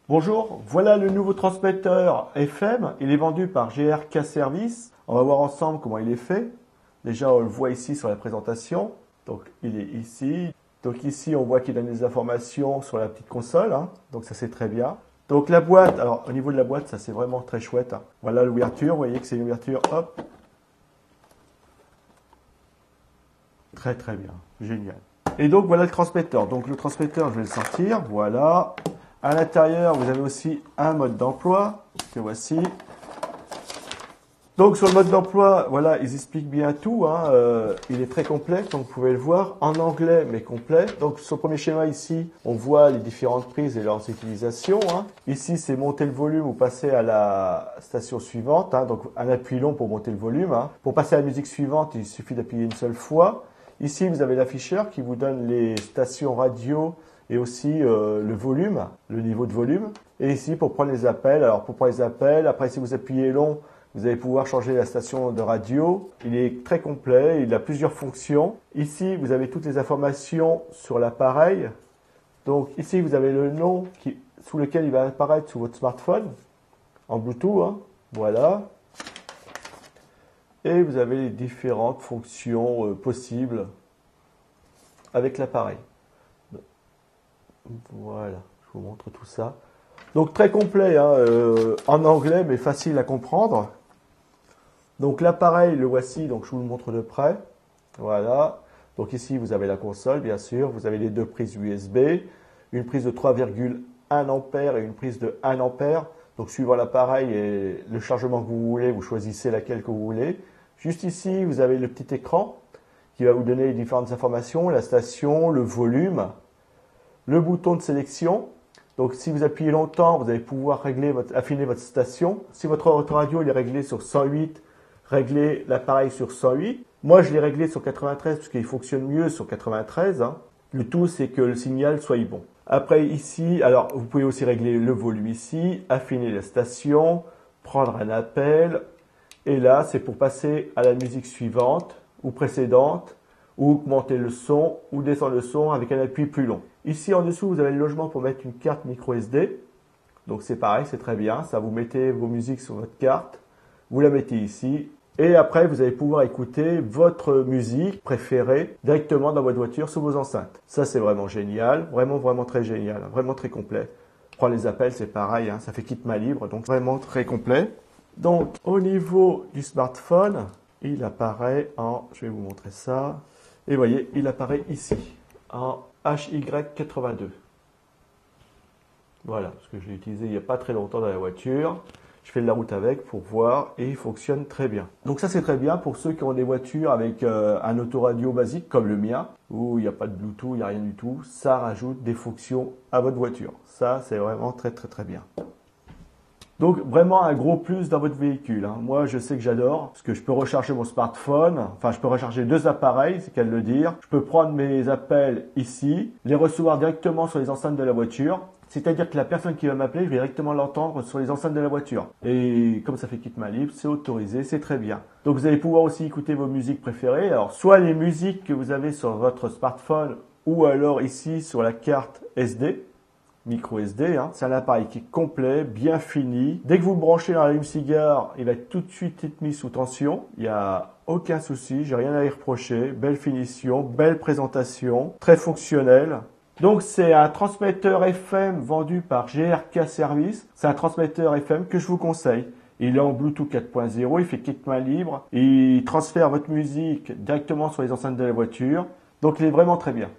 Bonjour, voilà le nouveau transmetteur FM. Il est vendu par GRK Service. On va voir ensemble comment il est fait. Déjà, on le voit ici sur la présentation. Donc, il est ici. Donc ici, on voit qu'il donne des informations sur la petite console. Donc ça, c'est très bien. Donc la boîte, alors au niveau de la boîte, ça c'est vraiment très chouette. Voilà l'ouverture. Vous voyez que c'est une ouverture, hop. Très très bien, génial. Et donc voilà le transmetteur. Donc le transmetteur, je vais le sortir. Voilà. À l'intérieur, vous avez aussi un mode d'emploi, que voici. Donc sur le mode d'emploi, voilà, ils expliquent bien tout. Il est très complet, comme vous pouvez le voir, en anglais, mais complet. Donc sur le premier schéma ici, on voit les différentes prises et leurs utilisations. Ici, c'est monter le volume ou passer à la station suivante. Donc un appui long pour monter le volume. Pour passer à la musique suivante, il suffit d'appuyer une seule fois. Ici, vous avez l'afficheur qui vous donne les stations radio et aussi le volume, le niveau de volume. Et ici, pour prendre les appels. Alors, pour prendre les appels, après, si vous appuyez long, vous allez pouvoir changer la station de radio. Il est très complet, il a plusieurs fonctions. Ici, vous avez toutes les informations sur l'appareil. Donc, ici, vous avez le nom sous lequel il va apparaître sur votre smartphone, en Bluetooth. Voilà. Et vous avez les différentes fonctions possibles avec l'appareil. Voilà, je vous montre tout ça. Donc très complet, en anglais, mais facile à comprendre. Donc l'appareil, le voici, donc je vous le montre de près. Voilà. Donc ici, vous avez la console, bien sûr. Vous avez les deux prises USB, une prise de 3,1 ampères et une prise de 1 ampère. Donc suivant l'appareil et le chargement que vous voulez, vous choisissez laquelle que vous voulez. Juste ici, vous avez le petit écran qui va vous donner les différentes informations, la station, le volume, le bouton de sélection. Donc si vous appuyez longtemps, vous allez pouvoir affiner votre station. Si votre radio il est réglé sur 108, réglez l'appareil sur 108. Moi, je l'ai réglé sur 93 parce qu'il fonctionne mieux sur 93. Le tout, c'est que le signal soit bon. Après, ici, alors vous pouvez aussi régler le volume ici, affiner la station, prendre un appel. Et là, c'est pour passer à la musique suivante ou précédente, ou augmenter le son, ou descendre le son avec un appui plus long. Ici, en dessous, vous avez le logement pour mettre une carte micro SD. Donc c'est pareil, c'est très bien. Ça, vous mettez vos musiques sur votre carte, vous la mettez ici. Et après, vous allez pouvoir écouter votre musique préférée directement dans votre voiture sur vos enceintes. Ça, c'est vraiment génial. Vraiment, vraiment très génial. Vraiment très complet. Prendre les appels, c'est pareil. Ça fait kit main libre. Donc vraiment très complet. Donc, au niveau du smartphone, il apparaît en... Je vais vous montrer ça. Et vous voyez, il apparaît ici, en HY82. Voilà, parce que je l'ai utilisé il n'y a pas très longtemps dans la voiture. Je fais de la route avec pour voir et il fonctionne très bien. Donc ça c'est très bien pour ceux qui ont des voitures avec un autoradio basique comme le mien, où il n'y a pas de Bluetooth, il n'y a rien du tout. Ça rajoute des fonctions à votre voiture. Ça c'est vraiment très très très bien. Donc vraiment un gros plus dans votre véhicule. Moi je sais que j'adore parce que je peux recharger mon smartphone, enfin je peux recharger deux appareils, c'est qu'à le dire. Je peux prendre mes appels ici, les recevoir directement sur les enceintes de la voiture. C'est-à-dire que la personne qui va m'appeler, je vais directement l'entendre sur les enceintes de la voiture. Et comme ça fait kit main libre, c'est autorisé, c'est très bien. Donc vous allez pouvoir aussi écouter vos musiques préférées. Alors soit les musiques que vous avez sur votre smartphone ou alors ici sur la carte SD. Micro SD, c'est un appareil qui est complet, bien fini. Dès que vous le branchez dans l'allume-cigare, il va être tout de suite être mis sous tension. Il n'y a aucun souci, j'ai rien à y reprocher. Belle finition, belle présentation, très fonctionnel. Donc c'est un transmetteur FM vendu par GRK Service. C'est un transmetteur FM que je vous conseille. Il est en Bluetooth 4.0, il fait kit main libre. Il transfère votre musique directement sur les enceintes de la voiture. Donc il est vraiment très bien.